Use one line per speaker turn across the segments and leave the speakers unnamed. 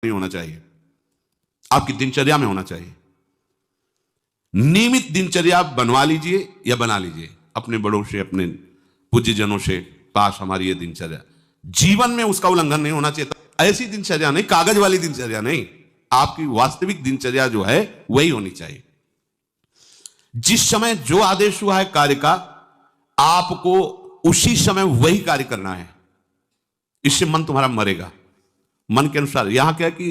नहीं होना चाहिए, आपकी दिनचर्या में होना चाहिए। नियमित दिनचर्या बनवा लीजिए या बना लीजिए अपने बड़ों से, अपने पूज्यजनों से, पास हमारी ये दिनचर्या, जीवन में उसका उल्लंघन नहीं होना चाहिए। ऐसी दिनचर्या नहीं, कागज वाली दिनचर्या नहीं, आपकी वास्तविक दिनचर्या जो है वही होनी चाहिए। जिस समय जो आदेश हुआ है कार्य का, आपको उसी समय वही कार्य करना है। इससे मन तुम्हारा मरेगा, मन के अनुसार। यहां क्या कि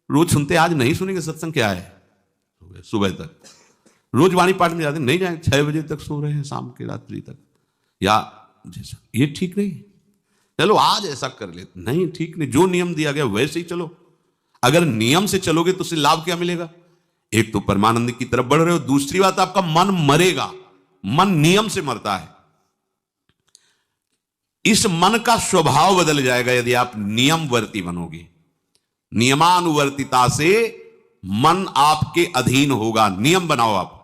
रोज सुनते, आज नहीं सुनेंगे सत्संग, क्या है सुबह तक, रोज वाणी पाठ में जाते, नहीं जाए 6 बजे तक सो रहे हैं, शाम के रात्रि तक, या जैसा, ये ठीक नहीं। चलो आज ऐसा कर ले, नहीं ठीक नहीं, जो नियम दिया गया वैसे ही चलो। अगर नियम से चलोगे तो उससे लाभ क्या मिलेगा? एक तो परमानंद की तरफ बढ़ रहे हो, दूसरी बात आपका मन मरेगा। मन नियम से मरता है। इस मन का स्वभाव बदल जाएगा यदि आप नियमवर्ती बनोगे। नियमानुवर्तिता से मन आपके अधीन होगा। नियम बनाओ आप।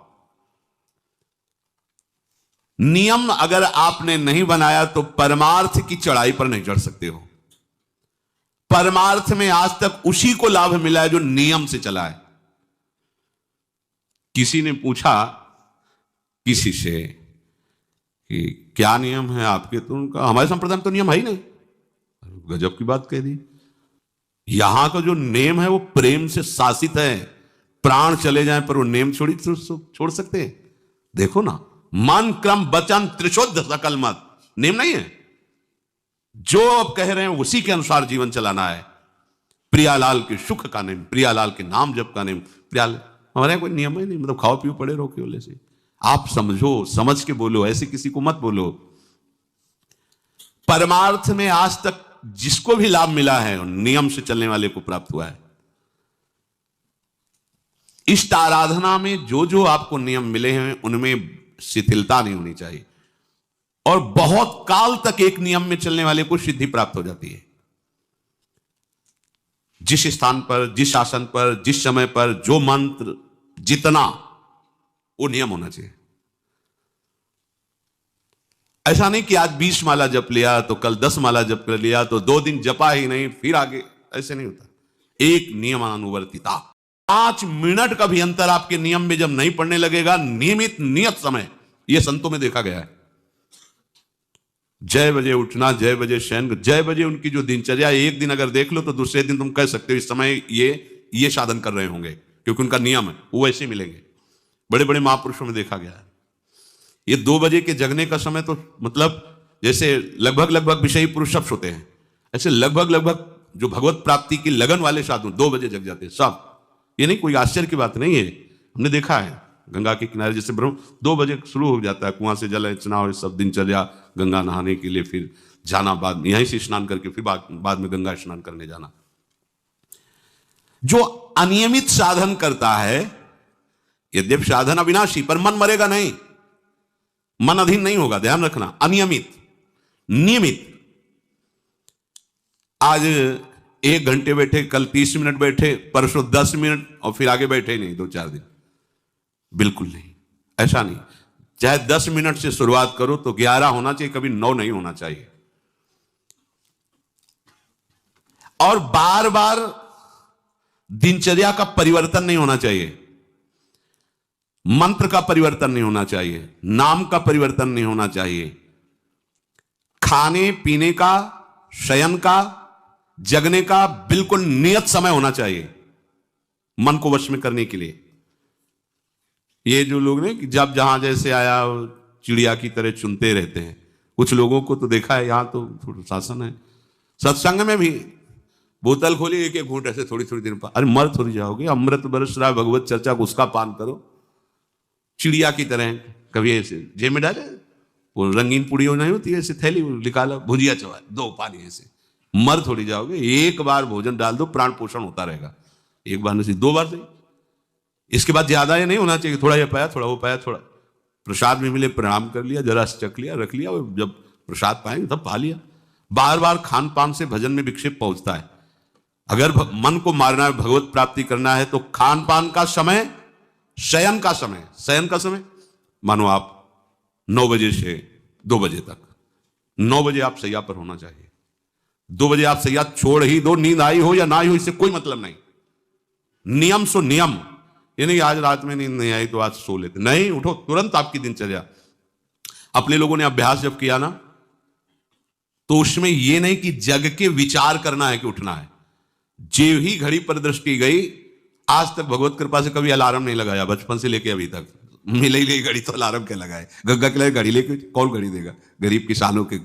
नियम अगर आपने नहीं बनाया तो परमार्थ की चढ़ाई पर नहीं चढ़ सकते हो। परमार्थ में आज तक उसी को लाभ मिला है जो नियम से चला है। किसी ने पूछा किसी से कि क्या नियम है आपके, तो उनका हमारे संप्रदाय में तो नियम है ही नहीं। गजब की बात कह दी। यहां का जो नियम है वो प्रेम से शासित है। प्राण चले जाएं पर वो नियम छोड़ सकते हैं? देखो ना, मन क्रम वचन त्रिशुद्ध सकल मत, नियम नहीं है। जो आप कह रहे हैं उसी के अनुसार जीवन चलाना है। प्रियालाल के सुख का नियम, प्रियालाल के नाम जप का नियम। प्रियालाल हमारे यहाँ कोई नियम ही नहीं, मतलब खाओ पियो पड़े रहो केवल से। आप समझो, समझ के बोलो, ऐसे किसी को मत बोलो। परमार्थ में आज तक जिसको भी लाभ मिला है नियम से चलने वाले को प्राप्त हुआ है। इष्ट आराधना में जो जो आपको नियम मिले हैं उनमें शिथिलता नहीं होनी चाहिए, और बहुत काल तक एक नियम में चलने वाले को सिद्धि प्राप्त हो जाती है। जिस स्थान पर, जिस आसन पर, जिस समय पर जो मंत्र जितना, वो नियम होना चाहिए। ऐसा नहीं कि आज 20 माला जप लिया तो कल 10 माला जप कर लिया तो 2 दिन जपा ही नहीं फिर आगे, ऐसे नहीं होता। एक नियमानुवर्तिता। 5 मिनट का भी अंतर आपके नियम में जब नहीं पड़ने लगेगा, नियमित नियत समय, यह संतों में देखा गया है। 6 बजे उठना, 6 बजे शयन, 6 बजे उनकी जो दिनचर्या, एक दिन अगर देख लो तो दूसरे दिन तुम कह सकते हो इस समय ये साधन कर रहे होंगे, क्योंकि उनका नियम है, वो वैसे मिलेंगे। बड़े बड़े महापुरुषों में देखा गया है। ये 2 बजे के जगने का समय तो मतलब जैसे लगभग विषयी पुरुष सब सोते हैं, ऐसे लगभग जो भगवत प्राप्ति की लगन वाले साधु 2 बजे जग जाते हैं सब। ये नहीं, कोई आश्चर्य की बात नहीं है, हमने देखा है। गंगा के किनारे जैसे ब्रह्म 2 बजे शुरू हो जाता है, कुआं से जल अर्चना और सब दिनचर्या, गंगा नहाने के लिए फिर जाना, बाद में यहीं से स्नान करके फिर बाद में गंगा स्नान करने जाना। जो अनियमित साधन करता है, यद्यप साधन अविनाशी, पर मन मरेगा नहीं, मन अधीन नहीं होगा, ध्यान रखना। अनियमित, नियमित, आज 1 घंटे बैठे, कल 30 मिनट बैठे, परसों 10 मिनट और फिर आगे बैठे नहीं 2-4 दिन, बिल्कुल नहीं, ऐसा नहीं। चाहे 10 मिनट से शुरुआत करो तो 11 होना चाहिए, कभी 9 नहीं होना चाहिए। और बार बार दिनचर्या का परिवर्तन नहीं होना चाहिए, मंत्र का परिवर्तन नहीं होना चाहिए, नाम का परिवर्तन नहीं होना चाहिए। खाने पीने का, शयन का, जगने का बिल्कुल नियत समय होना चाहिए मन को वश में करने के लिए। ये जो लोग ने कि जब जहां जैसे आया चिड़िया की तरह चुनते रहते हैं, कुछ लोगों को तो देखा है, यहां तो थोड़ा शासन है। सत्संग में भी बोतल खोली, एक एक घूंट ऐसे थोड़ी थोड़ी देर पर, अरे मर थोड़ी जाओगे, अमृत बरस रहा है भगवत चर्चा को, उसका पान करो। चिड़िया की तरह कभी ऐसे जेब में डाले, वो रंगीन पुड़ी नहीं होती है, ऐसे थैली निकाला, भुजिया चवा 2 पानी, ऐसे मर थोड़ी जाओगे। एक बार भोजन डाल दो, प्राण पोषण होता रहेगा। एक बार नहीं, 2 बार सही, इसके बाद ज्यादा ये नहीं होना चाहिए। थोड़ा ये पाया, थोड़ा वो पाया, थोड़ा प्रसाद भी मिले प्रणाम कर लिया, जरा चख लिया, रख लिया, और जब प्रसाद पाएंगे तब पा लिया। बार बार खान पान से भजन में विक्षेप पहुंचता है। अगर मन को मारना है, भगवत प्राप्ति करना है, तो खान पान का समय, शयन का समय मानो आप 9 बजे से 2 बजे तक, 9 बजे आप सैया पर होना चाहिए। 2 बजे आप सैया छोड़ ही दो, नींद आई हो या ना आई हो इससे कोई मतलब नहीं। नियम सो नियम, ये नहीं आज रात में नींद नहीं आई तो आज सो लेते, नहीं, उठो तुरंत आपकी दिनचर्या। अपने लोगों ने अभ्यास जब किया ना तो उसमें यह नहीं कि जग के विचार करना है कि उठना है, जो ही घड़ी पर दृष्टि गई, आज तक भगवत कृपा से कभी अलार्म नहीं लगाया, बचपन से लेके अभी तक। मिले ही घड़ी तो अलार्म क्या लगाए, गग्गा के लिए घड़ी लेके कौन घड़ी देगा, गरीब किसानों के।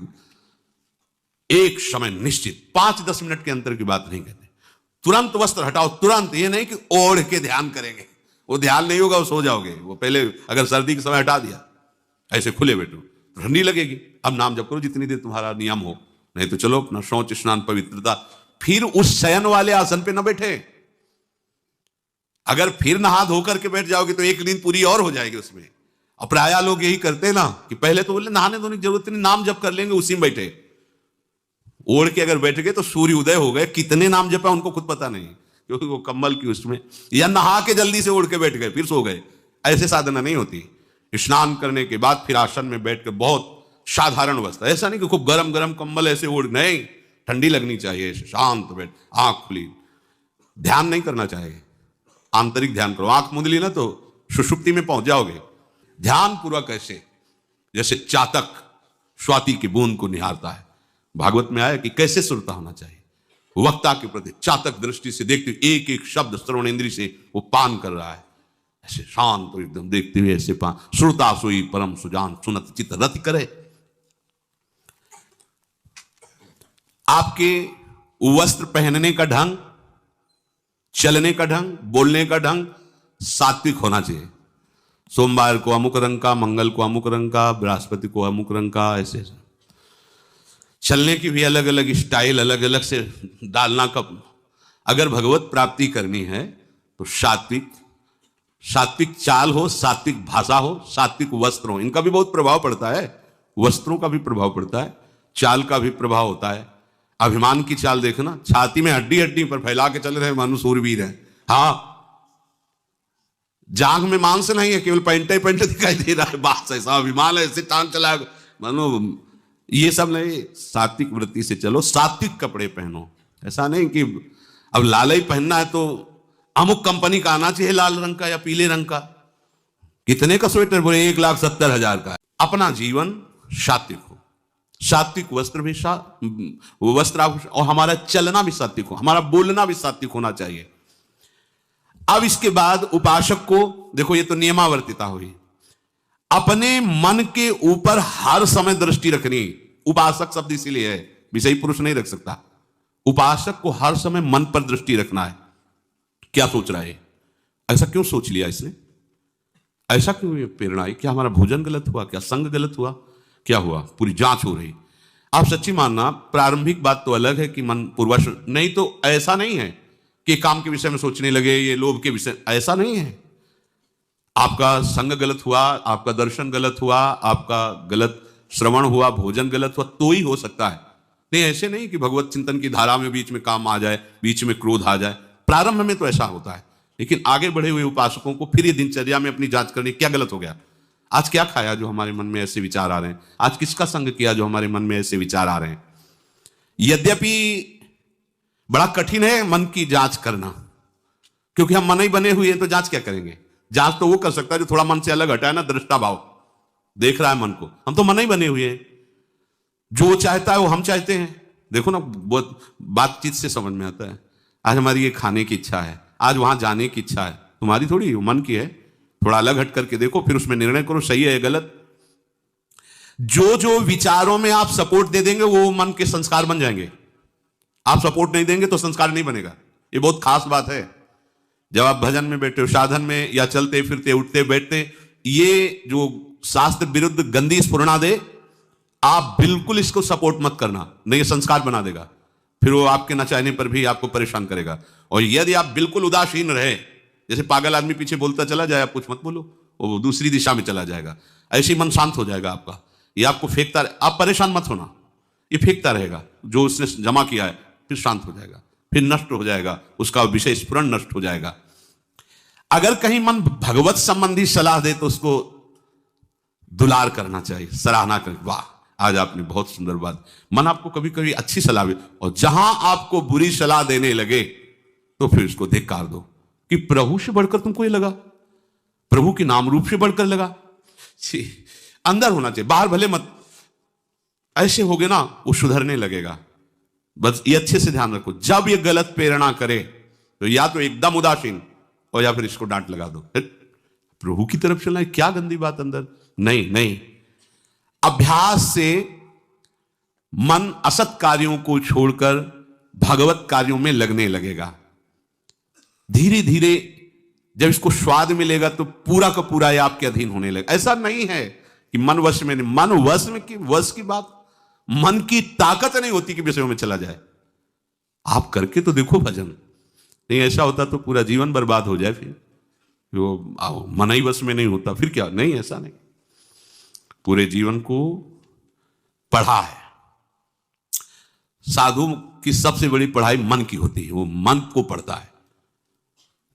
एक समय निश्चित 5-10 मिनट के अंतर की बात नहीं कहते, तुरंत वस्त्र हटाओ, तुरंत। ये नहीं कि ओढ़ के ध्यान करेंगे, वो ध्यान नहीं होगा, वो सो जाओगे। वो पहले अगर सर्दी के समय हटा दिया, ऐसे खुले बैठो, ठंडी लगेगी। अब नाम जप करो जितनी देर तुम्हारा नियम हो, नहीं तो चलो अपना शौच स्नान पवित्रता। फिर उस शयन वाले आसन पे न बैठे, अगर फिर नहा धो करके बैठ जाओगे तो एक नींद पूरी और हो जाएगी उसमें। और प्राय लोग यही करते हैं ना कि पहले तो बोले नहाने धोने की जरूरत नहीं, नाम जप कर लेंगे, उसी में बैठे। ओढ़ के अगर बैठ गए तो सूर्य उदय हो गए, कितने नाम जपा उनको खुद पता नहीं, क्योंकि वो कम्बल की उसमें, या नहा के जल्दी से ओढ़ के बैठ गए फिर सो गए। ऐसे साधना नहीं होती। स्नान करने के बाद फिर आसन में बैठ कर बहुत साधारण अवस्था, ऐसा नहीं कि खूब गरम गरम कंबल ऐसे ओढ़, नहीं, ठंडी लगनी चाहिए, शांत बैठ, आंख खुली, ध्यान नहीं करना चाहिए, आंतरिक ध्यान करो। आंख मूंद ली ना तो सुषुप्ति में पहुंच जाओगे। ध्यान पूर्वक ऐसे, जैसे चातक स्वाति की बूंद को निहारता है। भागवत में आया कि कैसे श्रोता होना चाहिए, वक्ता के प्रति चातक दृष्टि से देखते हुए एक एक शब्द श्रवण इंद्री से वो पान कर रहा है, ऐसे शांत तो एकदम देखते हुए ऐसे पान। श्रोता सोई परम सुजान, सुनत चित्त रति करे। आपके वस्त्र पहनने का ढंग, चलने का ढंग, बोलने का ढंग सात्विक होना चाहिए। सोमवार को अमुक रंग का, मंगल को अमुक रंग का, बृहस्पति को अमुक रंग का, ऐसे चलने की भी अलग अलग स्टाइल, अलग अलग से डालना का। अगर भगवत प्राप्ति करनी है तो सात्विक चाल हो, सात्विक भाषा हो, सात्विक वस्त्र हो। इनका भी बहुत प्रभाव पड़ता है, वस्त्रों का भी प्रभाव पड़ता है, चाल का भी प्रभाव होता है। अभिमान की चाल देखना, छाती में हड्डी हड्डी पर फैला के चल रहे मानो सूरवीर है। हाँ, जांघ में मांस नहीं है, केवल पैंटे पैंटे दिखाई दे रहा है, बात ऐसा अभिमान है, ऐसे टांग चला मानो। ये सब नहीं, सात्विक वृत्ति से चलो, सात्विक कपड़े पहनो। ऐसा नहीं कि अब लाल ही पहनना है तो अमुक कंपनी का आना चाहिए, लाल रंग का या पीले रंग का। कितने का स्वेटर बोले 1,70,000 का। अपना जीवन सात्विक हो, सात्विक वस्त्र भी वस्त्र, और हमारा चलना भी सात्विक हो, हमारा बोलना भी सात्विक होना चाहिए। अब इसके बाद उपासक को देखो, ये तो नियमावर्तिता हुई, अपने मन के ऊपर हर समय दृष्टि रखनी। उपासक शब्द इसीलिए है, विषयी पुरुष नहीं रख सकता। उपासक को हर समय मन पर दृष्टि रखना है, क्या सोच रहा है, ऐसा क्यों सोच लिया इसने, ऐसा क्यों ये प्रेरणा आई, क्या हमारा भोजन गलत हुआ, क्या संग गलत हुआ, क्या हुआ, पूरी जांच हो रही। आप सच्ची मानना, प्रारंभिक बात तो अलग है कि मन पूर्वश, नहीं तो ऐसा नहीं है कि काम के विषय में सोचने लगे, ये लोभ के विषय, ऐसा नहीं है। आपका संग गलत हुआ, आपका दर्शन गलत हुआ, आपका गलत श्रवण हुआ, भोजन गलत हुआ, तो ही हो सकता है। नहीं, ऐसे नहीं कि भगवत चिंतन की धारा में बीच में काम आ जाए, बीच में क्रोध आ जाए। प्रारंभ में तो ऐसा होता है, लेकिन आगे बढ़े हुए उपासकों को फिर ये दिनचर्या में अपनी जांच करनी, क्या गलत हो गया, आज क्या खाया जो हमारे मन में ऐसे विचार आ रहे हैं, आज किसका संग किया जो हमारे मन में ऐसे विचार आ रहे हैं। यद्यपि बड़ा कठिन है मन की जांच करना, क्योंकि हम मन ही बने हुए हैं, तो जांच क्या करेंगे। जांच तो वो कर सकता है जो थोड़ा मन से अलग हटा है ना, दृष्टा भाव देख रहा है मन को। हम तो मन ही बने हुए हैं, जो चाहता है वो हम चाहते हैं। देखो ना, बहुत बातचीत से समझ में आता है। आज हमारी ये खाने की इच्छा है, आज वहां जाने की इच्छा है, तुम्हारी थोड़ी, मन की है। थोड़ा अलग हट करके देखो, फिर उसमें निर्णय करो, सही है गलत। जो जो विचारों में आप सपोर्ट दे देंगे वो मन के संस्कार बन जाएंगे। आप सपोर्ट नहीं देंगे तो संस्कार नहीं बनेगा। ये बहुत खास बात है। जब आप भजन में बैठे हो, साधन में, या चलते फिरते उठते बैठते, ये जो शास्त्र विरुद्ध गंदी स्फुरणा दे, आप बिल्कुल इसको सपोर्ट मत करना, नहीं ये संस्कार बना देगा। फिर वो आपके न चाहने पर भी आपको परेशान करेगा। और यदि आप बिल्कुल उदासीन रहे, जैसे पागल आदमी पीछे बोलता चला जाए, आप कुछ मत बोलो, वो दूसरी दिशा में चला जाएगा, ऐसे मन शांत हो जाएगा आपका। ये आपको फेंकता, आप परेशान मत होना, ये फेंकता रहेगा जो उसने जमा किया है, फिर शांत हो जाएगा, फिर नष्ट हो जाएगा, उसका विषय स्फुरण नष्ट हो जाएगा। अगर कहीं मन भगवत संबंधी सलाह दे तो उसको दुलार करना चाहिए, सराहना कर, वाह आज आपने बहुत सुंदर बात, मन आपको कभी कभी अच्छी सलाह भी, और जहां आपको बुरी सलाह देने लगे तो फिर उसको धिक्कार दो कि प्रभु से बढ़कर तुमको ये लगा, प्रभु के नाम रूप से बढ़कर लगा। अंदर होना चाहिए, बाहर भले मत। ऐसे हो गए ना, वो सुधरने लगेगा। बस ये अच्छे से ध्यान रखो, जब ये गलत प्रेरणा करे तो या तो एकदम उदासीन और या फिर इसको डांट लगा दो, प्रभु की तरफ चलना है, क्या गंदी बात अंदर। नहीं नहीं, अभ्यास से मन असत कार्यों को छोड़कर भगवत कार्यों में लगने लगेगा। धीरे धीरे जब इसको स्वाद मिलेगा तो पूरा का पूरा ये आपके अधीन होने लगेगा। ऐसा नहीं है कि मन वश में नहीं, मन वश में की वश की बात, मन की ताकत नहीं होती कि विषयों में चला जाए। आप करके तो देखो भजन, नहीं ऐसा होता तो पूरा जीवन बर्बाद हो जाए, फिर वो मन ही वश में नहीं होता फिर क्या। नहीं, ऐसा नहीं, पूरे जीवन को पढ़ा है। साधु की सबसे बड़ी पढ़ाई मन की होती है, वो मन को पढ़ता है,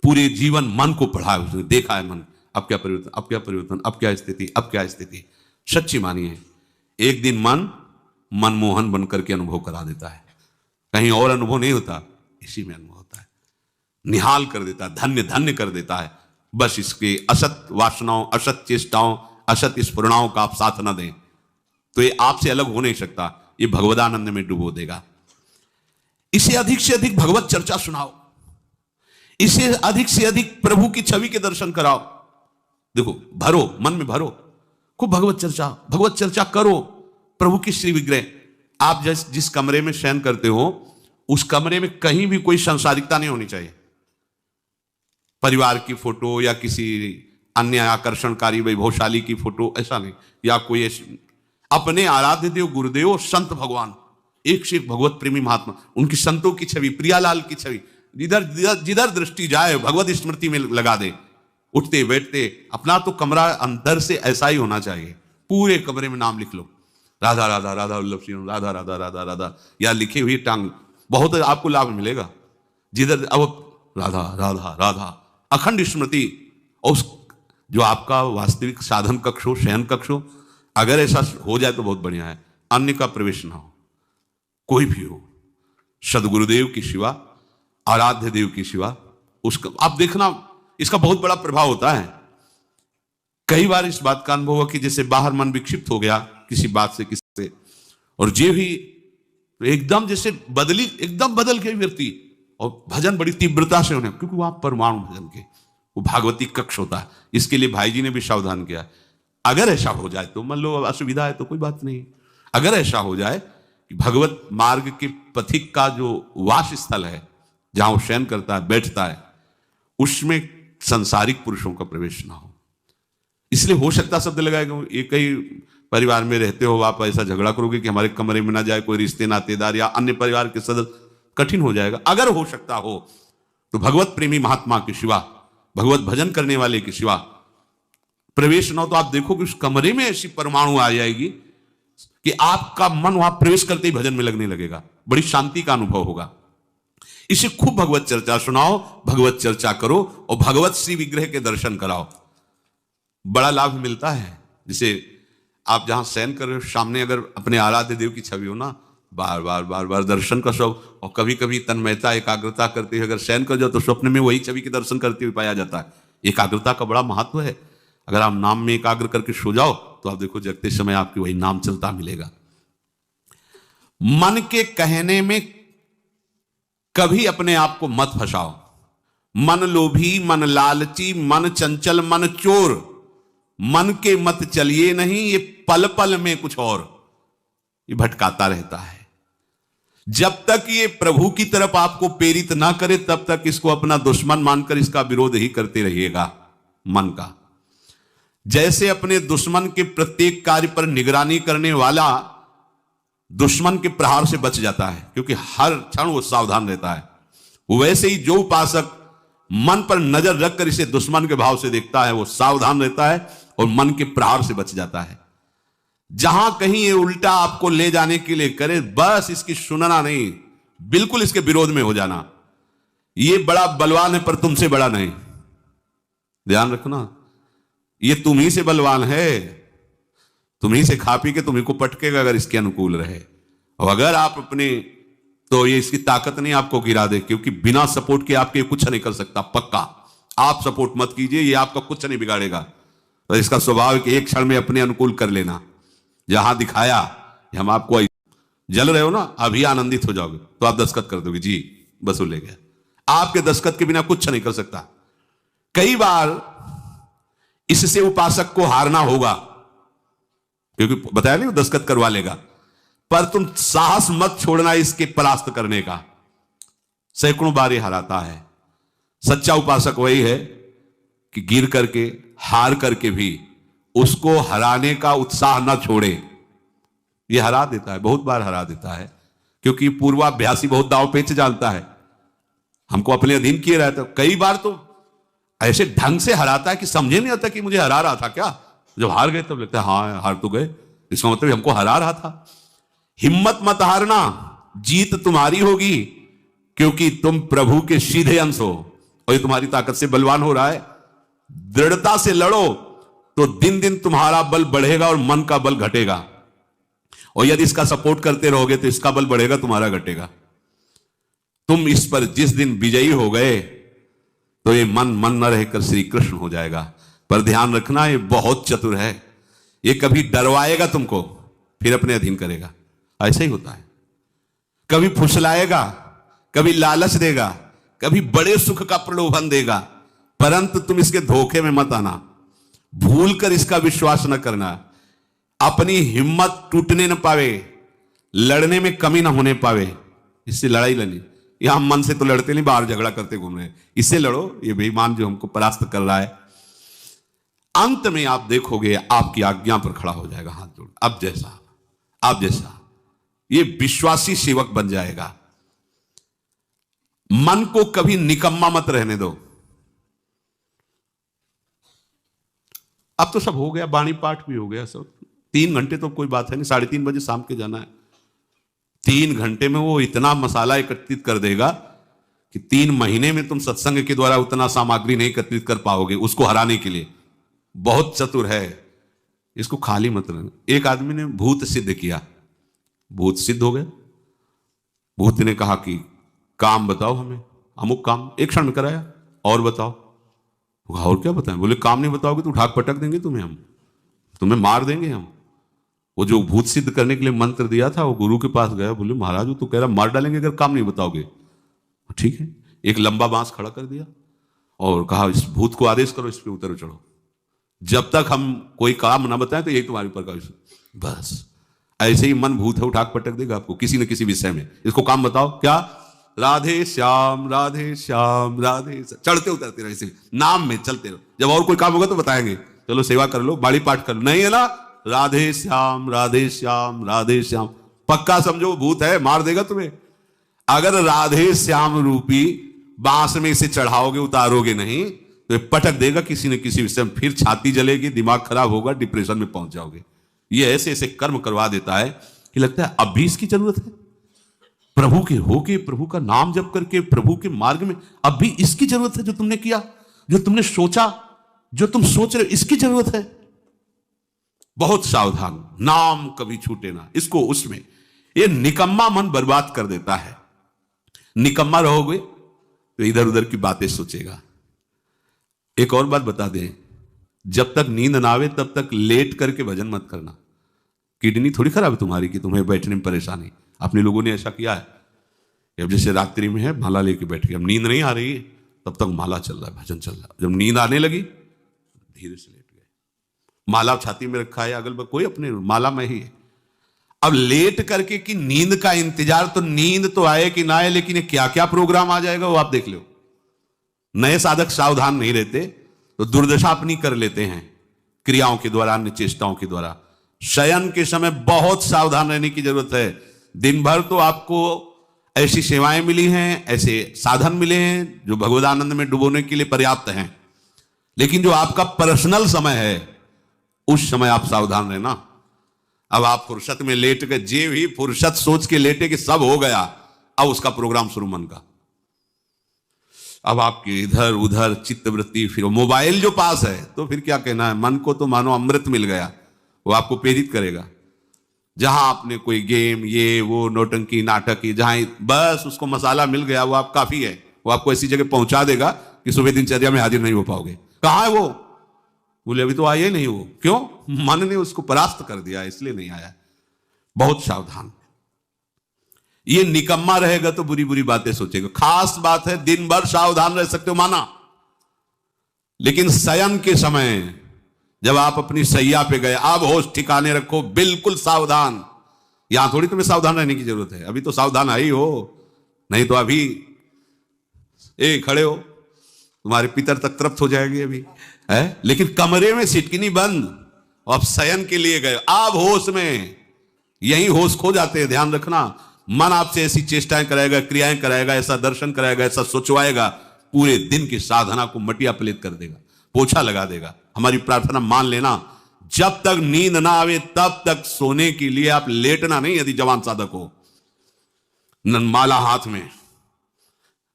पूरे जीवन मन को पढ़ा है, उसने देखा है मन, अब क्या परिवर्तन, अब क्या परिवर्तन, अब क्या स्थिति, अब क्या स्थिति। सच्ची मानिए, एक दिन मन मनमोहन बनकर के अनुभव करा देता है, कहीं और अनुभव नहीं होता, इसी में अनुभव होता है, निहाल कर देता है, धन्य धन्य कर देता है। बस इसके असत वासनाओं, असत चेष्टाओं, असत स्फुरणाओं का आप साथ न दें तो ये आपसे अलग हो नहीं सकता, ये भगवदानंद में डुबो देगा। इसे अधिक से अधिक भगवत चर्चा सुनाओ, इसे अधिक से अधिक प्रभु की छवि के दर्शन कराओ। देखो, भरो, मन में भरो, खूब भगवत चर्चा करो। प्रभु की श्री विग्रह, आप जिस कमरे में शयन करते हो उस कमरे में कहीं भी कोई सांसारिकता नहीं होनी चाहिए। परिवार की फोटो या किसी अन्य आकर्षणकारी वैभवशाली की फोटो, ऐसा नहीं, या कोई अपने आराध्य देव गुरुदेव संत भगवान, एक से एक भगवत प्रेमी महात्मा, उनकी संतों की छवि, प्रियालाल की छवि, जिधर दृष्टि जाए भगवत स्मृति में लगा दे। उठते बैठते अपना तो कमरा अंदर से ऐसा ही होना चाहिए, पूरे कमरे में नाम लिख लो, राधा राधा राधा वल्लभ सिंह, राधा राधा राधा राधा, या लिखी हुई टांग, बहुत आपको लाभ मिलेगा। जिधर अब राधा राधा राधा, अखंड स्मृति। और उस जो आपका वास्तविक साधन कक्ष हो, शयन कक्ष हो, अगर ऐसा हो जाए तो बहुत बढ़िया है, अन्य का प्रवेश ना हो, कोई भी हो, सदगुरुदेव की शिवा, आराध्य देव की शिवा, उसका आप देखना, इसका बहुत बड़ा प्रभाव होता है। कई बार इस बात का अनुभव हुआ कि जैसे बाहर मन विक्षिप्त हो गया किसी बात से, किसी से, और जे भी एकदम जैसे एकदम बदल गई व्यक्ति, और भजन बड़ी तीव्रता से होने, क्योंकि वहां परमाणु भजन के वो भागवती कक्ष होता है। इसके लिए भाई जी ने भी सावधान किया, अगर ऐसा हो जाए तो, मान लो असुविधा है तो कोई बात नहीं, अगर ऐसा हो जाए कि भगवत मार्ग के पथिक का जो वास स्थल है, जहां वो शयन करता है, बैठता है, उसमें संसारिक पुरुषों का प्रवेश ना हो। इसलिए हो सकता शब्द लगाएगा, एक ही परिवार में रहते हो, आप ऐसा झगड़ा करोगे कि हमारे कमरे में ना जाए कोई रिश्ते नातेदार या अन्य परिवार के सदस्य, कठिन हो जाएगा। अगर हो सकता हो तो भगवत प्रेमी महात्मा की शिवा, भगवत भजन करने वाले की शिवा प्रवेश न हो, तो आप देखो कि उस कमरे में ऐसी परमाणु आ जाएगी कि आपका मन वहां प्रवेश करते ही भजन में लगने लगेगा, बड़ी शांति का अनुभव होगा। इसे खूब भगवत चर्चा सुनाओ, भगवत चर्चा करो, और भगवत श्री विग्रह के दर्शन कराओ, बड़ा लाभ मिलता है। जैसे आप जहां शयन कर रहे हो, सामने अगर अपने आराध्य देव की छवि हो ना, बार बार बार बार दर्शन का शौक, और कभी कभी तन्मयता एकाग्रता करते हुए अगर शयन कर जाओ तो स्वप्न में वही छवि के दर्शन करते हुए पाया जाता है। एकाग्रता का बड़ा महत्व है। अगर आप नाम में एकाग्र करके सो जाओ तो आप देखो जगते समय आपकी वही नाम चलता मिलेगा। मन के कहने में कभी अपने आप को मत फंसाओ। मन लोभी, मन लालची, मन चंचल, मन चोर, मन के मत चलिए नहीं, ये पल पल में कुछ और, ये भटकाता रहता है। जब तक ये प्रभु की तरफ आपको प्रेरित ना करे तब तक इसको अपना दुश्मन मानकर इसका विरोध ही करते रहिएगा। मन का जैसे अपने दुश्मन के प्रत्येक कार्य पर निगरानी करने वाला दुश्मन के प्रहार से बच जाता है, क्योंकि हर क्षण वो सावधान रहता है, वैसे ही जो उपासक मन पर नजर रखकर इसे दुश्मन के भाव से देखता है वो सावधान रहता है और मन के प्रहार से बच जाता है। जहां कहीं ये उल्टा आपको ले जाने के लिए करे, बस इसकी सुनना नहीं, बिल्कुल इसके विरोध में हो जाना। ये बड़ा बलवान है पर तुमसे बड़ा नहीं, ध्यान रखना, ये तुम ही से बलवान है, तुम्ही से खा पी के तुम्ही को पटकेगा अगर इसके अनुकूल रहे। और अगर आप अपने, तो ये इसकी ताकत नहीं आपको गिरा दे, क्योंकि बिना सपोर्ट के आपके कुछ नहीं कर सकता। पक्का आप सपोर्ट मत कीजिए, ये आपका कुछ नहीं बिगाड़ेगा। तो इसका स्वभाव है कि एक क्षण में अपने अनुकूल कर लेना। जहां दिखाया हम आपको जल रहे हो ना, अभी आनंदित हो जाओगे तो आप दस्तखत कर दोगे, जी बस वो ले गया। आपके दस्तखत के बिना कुछ नहीं कर सकता। कई बार इससे उपासक को हारना होगा, क्योंकि बताया नहीं वो दस्तखत करवा लेगा, पर तुम साहस मत छोड़ना इसके परास्त करने का। सैकड़ों बार ये हराता है। सच्चा उपासक वही है कि गिर करके, हार करके भी उसको हराने का उत्साह न छोड़े। ये हरा देता है, बहुत बार हरा देता है, क्योंकि पूर्वाभ्यासी बहुत दांव पेच जानता है। हमको अपने अधीन किए रहता है। कई बार तो ऐसे ढंग से हराता है कि समझे नहीं आता कि मुझे हरा रहा था क्या। जब हार गए तब लगता है हाँ हार तो गए, इसका मतलब हमको हरा रहा था। हिम्मत मत हारना, जीत तुम्हारी होगी, क्योंकि तुम प्रभु के सीधे अंश हो और ये तुम्हारी ताकत से बलवान हो रहा है। दृढ़ता से लड़ो तो दिन दिन तुम्हारा बल बढ़ेगा और मन का बल घटेगा। और यदि इसका सपोर्ट करते रहोगे तो इसका बल बढ़ेगा, तुम्हारा घटेगा। तुम इस पर जिस दिन विजयी हो गए तो ये मन न रहकर श्री कृष्ण हो जाएगा। पर ध्यान रखना, ये बहुत चतुर है। ये कभी डरवाएगा तुमको, फिर अपने अधीन करेगा। ऐसा ही होता है। कभी फुसलाएगा, कभी लालच देगा, कभी बड़े सुख का प्रलोभन देगा, परंतु तुम इसके धोखे में मत आना। भूल कर इसका विश्वास न करना। अपनी हिम्मत टूटने न पावे, लड़ने में कमी न होने पावे। इससे लड़ाई लड़ी। यहां मन से तो लड़ते नहीं, बाहर झगड़ा करते घूम रहे हैं। इससे लड़ो, ये बेईमान जो हमको परास्त कर रहा है। अंत में आप देखोगे आपकी आज्ञा पर खड़ा हो जाएगा हाथ जोड़। अब जैसा आप जैसा ये विश्वासी सेवक बन जाएगा। मन को कभी निकम्मा मत रहने दो। अब तो सब हो गया, वाणी पाठ भी हो गया सब। 3 घंटे तो कोई बात है नहीं, 3:30 बजे शाम के जाना है। 3 घंटे में वो इतना मसाला एकत्रित कर देगा कि 3 महीने में तुम सत्संग के द्वारा उतना सामग्री नहीं एकत्रित कर पाओगे उसको हराने के लिए। बहुत चतुर है, इसको खाली मत रहना। एक आदमी ने भूत सिद्ध किया, भूत सिद्ध हो गया। भूत ने कहा कि काम बताओ हमें, अमुक काम। एक क्षण में कराया, और बताओ। और क्या बताएं? बोले काम नहीं बताओगे तो उठा पटक देंगे तुम्हें, हम तुम्हें मार देंगे हम। वो जो भूत सिद्ध करने के लिए मंत्र दिया था, वो गुरु के पास गया। बोले महाराज वो तो कह रहा मार डालेंगे अगर काम नहीं बताओगे। ठीक है, एक लंबा बांस खड़ा कर दिया और कहा इस भूत को आदेश करो, इस पे उतरो चढ़ो। जब तक हम कोई काम ना बताएं तो यही तुम्हारे ऊपर का। बस ऐसे ही मन भूत है, उठा पटक देगा आपको किसी न किसी विषय में। इसको काम बताओ, क्या? राधे श्याम राधे श्याम राधे श्याम। चढ़ते उतरते रहो, इसे नाम में चलते रहो। जब और कोई काम होगा तो बताएंगे, चलो सेवा कर लो, बाड़ी पाठ कर लो। नहीं है ना, राधे श्याम राधे श्याम राधे श्याम। पक्का समझो भूत है, मार देगा तुम्हें। अगर राधे श्याम रूपी बांस में इसे चढ़ाओगे, उतारोगे नहीं तो ये पटक देगा किसी न किसी विषय में। फिर छाती जलेगी, दिमाग खराब होगा, डिप्रेशन में पहुंच जाओगे। ये ऐसे ऐसे कर्म करवा देता है कि लगता है अब भी इसकी जरूरत है। प्रभु के होके, प्रभु का नाम जप करके, प्रभु के मार्ग में अब भी इसकी जरूरत है। जो तुमने किया, जो तुमने सोचा, जो तुम सोच रहे हो, इसकी जरूरत है। बहुत सावधान, नाम कभी छूटे ना इसको। उसमें ये निकम्मा मन बर्बाद कर देता है। निकम्मा रहोगे तो इधर उधर की बातें सोचेगा। एक और बात बता दें, जब तक नींद ना आवे तब तक लेट करके भजन मत करना। किडनी थोड़ी खराब है तुम्हारी कि तुम्हें बैठने में परेशानी। अपने लोगों ने ऐसा किया है, अब जैसे रात्रि में है माला लेके बैठ गए, अब नींद नहीं आ रही है तब तक माला चल रहा है, भजन चल रहा है। जब नींद आने लगी धीरे से लेट गए। माला छाती में रखा है, अगल बगल कोई अपने माला में ही है। अब लेट करके कि नींद का इंतजार, तो नींद तो आए कि ना आए, लेकिन क्या क्या प्रोग्राम आ जाएगा वो आप देख लो। नए साधक सावधान नहीं रहते तो दुर्दशा अपनी कर लेते हैं क्रियाओं के द्वारा, अन्य चेष्टाओं के द्वारा। शयन के समय बहुत सावधान रहने की जरूरत है। दिन भर तो आपको ऐसी सेवाएं मिली हैं, ऐसे साधन मिले हैं जो भगवदानंद में डुबोने के लिए पर्याप्त हैं, लेकिन जो आपका पर्सनल समय है उस समय आप सावधान रहना। अब आप फुर्सत में लेट गए, जे भी फुर्सत सोच के लेटे कि सब हो गया, अब उसका प्रोग्राम शुरू मन का। अब आपकी इधर उधर चित्तवृत्ति, फिर मोबाइल जो पास है तो फिर क्या कहना है। मन को तो मानो अमृत मिल गया, वो आपको प्रेरित करेगा। जहां आपने कोई गेम, ये वो नौटंकी नाटक की, जहां बस उसको मसाला मिल गया, वो आप काफी है। वो आपको ऐसी जगह पहुंचा देगा कि सुबह दिनचर्या में हाजिर नहीं हो पाओगे। कहां है वो? बोले अभी तो आया नहीं वो। क्यों? मन ने उसको परास्त कर दिया, इसलिए नहीं आया। बहुत सावधान। ये निकम्मा रहेगा तो बुरी बुरी बातें सोचेगा। खास बात है, दिन भर सावधान रह सकते हो माना, लेकिन शयन के समय जब आप अपनी सैया पे गए, अब होश ठिकाने रखो, बिल्कुल सावधान। यहां थोड़ी तुम्हें सावधान रहने की जरूरत है, अभी तो सावधान आई हो, नहीं तो अभी खड़े हो, तुम्हारे पितर तक तृप्त हो जाएंगे अभी है। लेकिन कमरे में सिटकिनी बंद, अब शयन के लिए गए, अब होश में। यही होश खो जाते हैं, ध्यान रखना। मन आपसे ऐसी चेष्टाएं कराएगा, क्रियाएं कराएगा, ऐसा दर्शन कराएगा, ऐसा सोचवाएगा, पूरे दिन की साधना को मटिया पलेट कर देगा, पोछा लगा देगा। हमारी प्रार्थना मान लेना, जब तक नींद ना आवे तब तक सोने के लिए आप लेटना नहीं। यदि जवान साधक हो, माला हाथ में,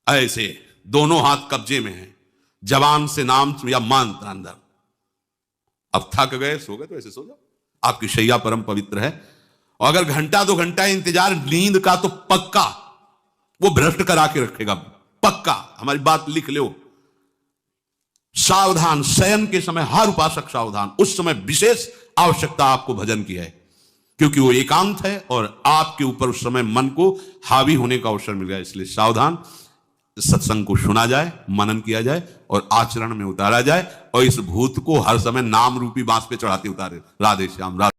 ऐसे दोनों हाथ कब्जे में है, जवान से नाम या मंत्र अंदर। अब थक गए, सो गए तो ऐसे सो जाओ, आपकी शैया परम पवित्र है। और अगर घंटा 2 घंटा इंतजार नींद का, तो पक्का वो भ्रष्ट करा के रखेगा, पक्का। हमारी बात लिख लो। सावधान, शयन के समय हर उपासक सावधान। उस समय विशेष आवश्यकता आपको भजन की है, क्योंकि वो एकांत है और आपके ऊपर उस समय मन को हावी होने का अवसर मिल गया। इसलिए सावधान। सत्संग को सुना जाए, मनन किया जाए और आचरण में उतारा जाए, और इस भूत को हर समय नाम रूपी बांस पे चढ़ाते उतारे। राधे श्याम।